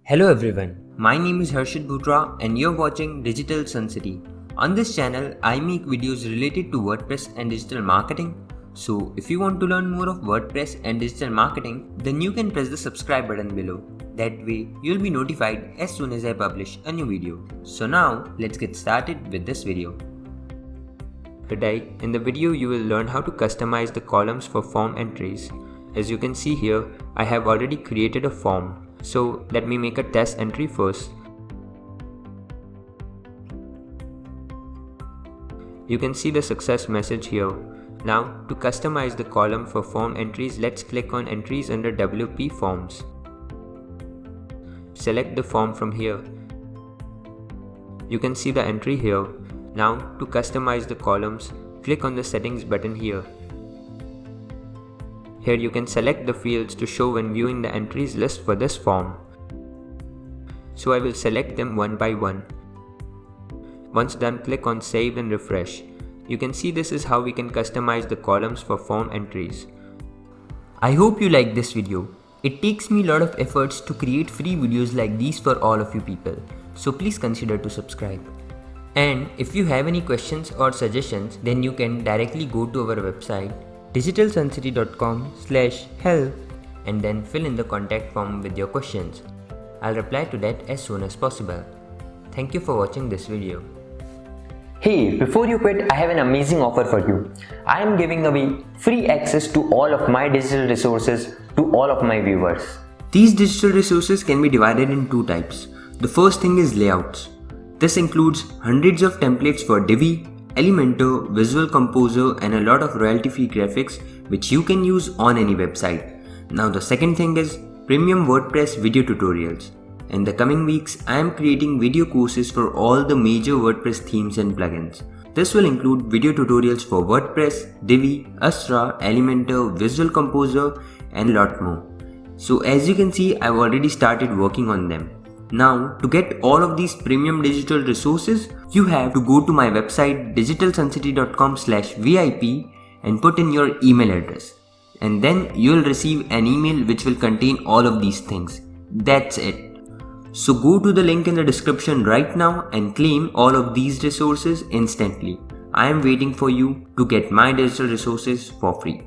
Hello everyone, my name is Harshit Bhutra and you're watching Digital Sun City. On this channel, I make videos related to WordPress and digital marketing. So if you want to learn more of WordPress and digital marketing, then you can press the subscribe button below. That way, you'll be notified as soon as I publish a new video. So now, let's get started with this video. Today, in the video you will learn how to customize the columns for form entries. As you can see here, I have already created a form. So let me make a test entry first. You can see the success message here. Now to customize the column for form entries, let's click on entries under WPForms. Select the form from here. You can see the entry here. Now to customize the columns, click on the settings button here. Here you can select the fields to show when viewing the entries list for this form. So I will select them one by one. Once done, click on Save and refresh. You can see this is how we can customize the columns for form entries. I hope you like this video. It takes me a lot of efforts to create free videos like these for all of you people. So please consider to subscribe. And if you have any questions or suggestions, then you can directly go to our website digitalsuncity.com/help and then fill in the contact form with your questions. I'll reply to that as soon as possible. Thank you for watching this video. Hey, before you quit, I have an amazing offer for you. I am giving away free access to all of my digital resources to all of my viewers. These digital resources can be divided in two types. The first thing is layouts. This includes hundreds of templates for Divi, Elementor, Visual Composer and a lot of royalty-free graphics which you can use on any website. Now the second thing is premium WordPress video tutorials. In the coming weeks, I am creating video courses for all the major WordPress themes and plugins. This will include video tutorials for WordPress, Divi, Astra, Elementor, Visual Composer and a lot more. So as you can see, I've already started working on them. Now, to get all of these premium digital resources, you have to go to my website digitalsuncity.com/VIP and put in your email address. And then you'll receive an email which will contain all of these things. That's it. So go to the link in the description right now and claim all of these resources instantly. I am waiting for you to get my digital resources for free.